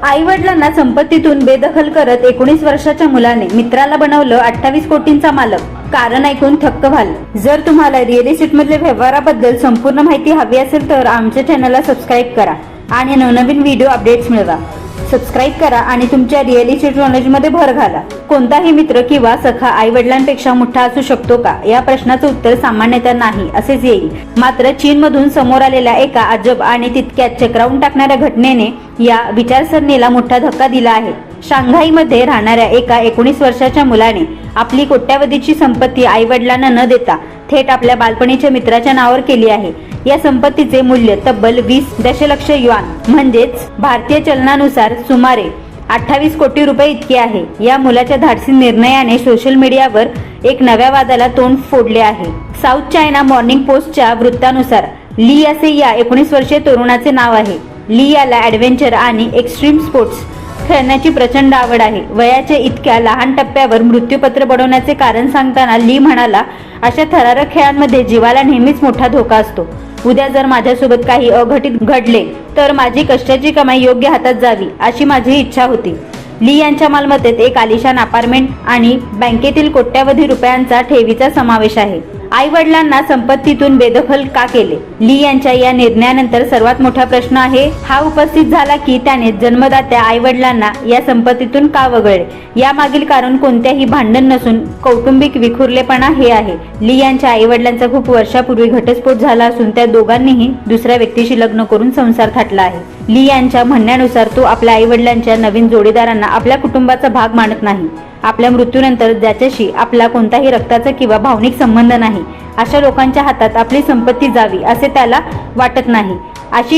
आई वडिलांना संपत्तीतून बेदखल करत 19 वर्षाच्या मुलाने मित्राला बनवलं 28 कोटींचा मालक। कारण ऐकून थक्क व्हाल। जर तुम्हाला रिअल इस्टेट मधल्या व्यवहाराबद्दल संपूर्ण माहिती हवी असेल तर आमच्या चॅनलला सबस्क्राईब करा आणि नवनवीन व्हिडिओ अपडेट्स मिळवा। सबस्क्राईब करा आणि तुमच्या रिअल इस्टेट नॉलेज मध्ये भर घाला। कोणताही मित्र किंवा सखा आई वडिलांपेक्षा मोठा असू शकतो का, या प्रश्नाचं उत्तर सामान्यतः नाही असेच येईल। मात्र चीनमधून समोर आलेल्या एका अजब आणि तितक्यात चक्रावून टाकणाऱ्या घटनेने या विचारसरणीला मोठा धक्का दिला आहे। शांघाईमध्ये राहणाऱ्या एका 19 वर्षाच्या मुलाने आपली कोट्यावधीची संपत्ती आई वडिलांना न देता थेट आपल्या बालपणीच्या मित्राच्या नावावर केली आहे। या संपत्तीचे मूल्य तब्बल 20 दशलक्ष युआन म्हणजेच भारतीय चलनानुसार सुमारे 28 कोटी रुपये इतके आहे। या मुलाच्या धाडसी निर्णयाने सोशल मीडियावर एक नव्या वादाला तोंड फोडले आहे। साऊथ चायना मॉर्निंग पोस्टच्या वृत्तानुसार ली असे या 19 वर्षीय तरुणाचे नाव आहे। ली याला ॲडव्हेंचर आणि एक्स्ट्रीम स्पोर्ट्स खेळण्याची प्रचंड आवड आहे। वयाच्या इतक्या लहान टप्प्यावर मृत्यूपत्र बनवण्याचे कारण सांगताना ली म्हणाला, अशा थरारक खेळांमध्ये जीवाला नेहमीच मोठा धोका असतो। उद्या जर माझ्यासोबत काही अघटित घडले तर माझी कष्टाची कमाई योग्य हातात जावी अशी माझी इच्छा होती। ली यांच्या मालमत्तेत एक आलिशान अपार्टमेंट आणि बँकेतील कोट्यावधी रुपयांचा ठेवीचा समावेश आहे। आई वडिलांना संपत्तीतून बेदखल का केले? ली यांच्या या निर्णयानंतर सर्वात मोठा प्रश्न आहे हा उपस्थित झाला की त्याने जन्मदात्या आई वडिलांना या संपत्तीतून का वगळले। यामागील कारण कोणत्याही भांडण नसून कौटुंबिक विखुरलेपणा हे आहे। ली यांच्या आई वडिलांचा खूप वर्षापूर्वी घटस्फोट झाला असून त्या दोघांनीही दुसऱ्या व्यक्तीशी लग्न करून संसार थाटला आहे। ली यांच्या म्हणण्यानुसार तो आपल्या आई वडिलांच्या नवीन जोडीदारांना आपल्या कुटुंबाचा भाग मानत नाही। आपल्या मृत्यूनंतर ज्याच्याशी आपला कोणताही रक्ताचा किंवा भावनिक संबंध नाही अशा लोकांच्या हातात आपली संपत्ती जावी असे त्याला वाटत नाही। अशा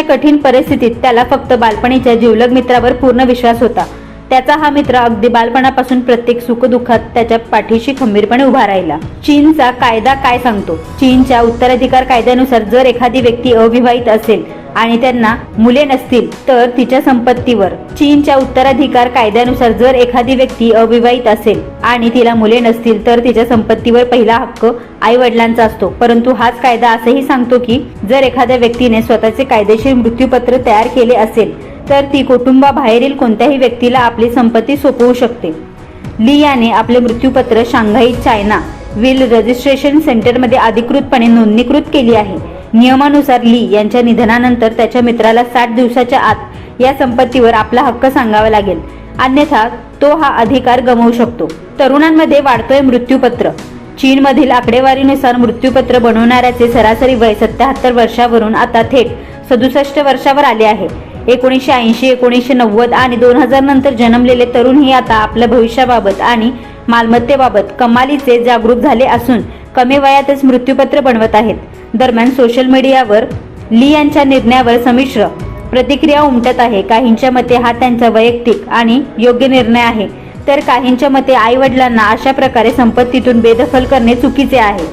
कठीण परिस्थितीत त्याला फक्त बालपणीच्या जिवलग मित्रावर पूर्ण विश्वास होता। त्याचा हा मित्र अगदी बालपणापासून प्रत्येक सुखदुःखात त्याच्या पाठीशी खंबीरपणे उभा राहिला। चीनचा कायदा काय सांगतो? चीनच्या उत्तराधिकार कायद्यानुसार जर एखादी व्यक्ती अविवाहित असेल आणि त्यांना मुले नसतील तर तिच्या संपत्तीवर चीनच्या उत्तराधिकार कायद्यानुसार जर एखादी व्यक्ती अविवाहित असेल आणि तिला मुले नसतील तर तिच्या संपत्तीवर पहिला हक्क आई वडिलांचा असतो। परंतु हाच कायदा असंही सांगतो की जर एखाद्या व्यक्तीने स्वतःचे कायदेशीर मृत्यूपत्र तयार केले असेल तर ती कुटुंबाबाहेरील कोणत्याही व्यक्तीला आपली संपत्ती सोपवू शकते। ली याने आपले मृत्यूपत्र शांघाई चायना विल रजिस्ट्रेशन सेंटरमध्ये अधिकृतपणे नोंदणीकृत केली आहे। नियमानुसार ली यांच्या निधनानंतर त्याच्या मित्राला 60 दिवसाच्या आत या संपत्तीवर आपला हक्क सांगावा लागेल, अन्यथा तो हा अधिकार गमावू शकतो। तरुणांमध्ये वाढतोय मृत्यूपत्र। चीनमधील आकडेवारीनुसार मृत्यूपत्र बनवणाऱ्याचे सरासरी वय 77 वर्षावरून आता थेट 67 वर्षावर आले आहे। 1980, 1990 आणि 2000 नंतर जन्मलेले तरुणही आता आपल्या भविष्याबाबत आणि मालमत्तेबाबत कमालीचे जागरूक झाले असून कमी वयातच मृत्यूपत्र बनवत आहेत। दरम्यान सोशल मीडियावर ली यांच्या निर्णयावर संमिश्र प्रतिक्रिया उमटत आहे। काहींच्या मते हा त्यांचा वैयक्तिक आणि योग्य निर्णय आहे तर काहींच्या मते आई वडिलांना अशा प्रकारे संपत्तीतून बेदखल करणे चुकीचे आहे।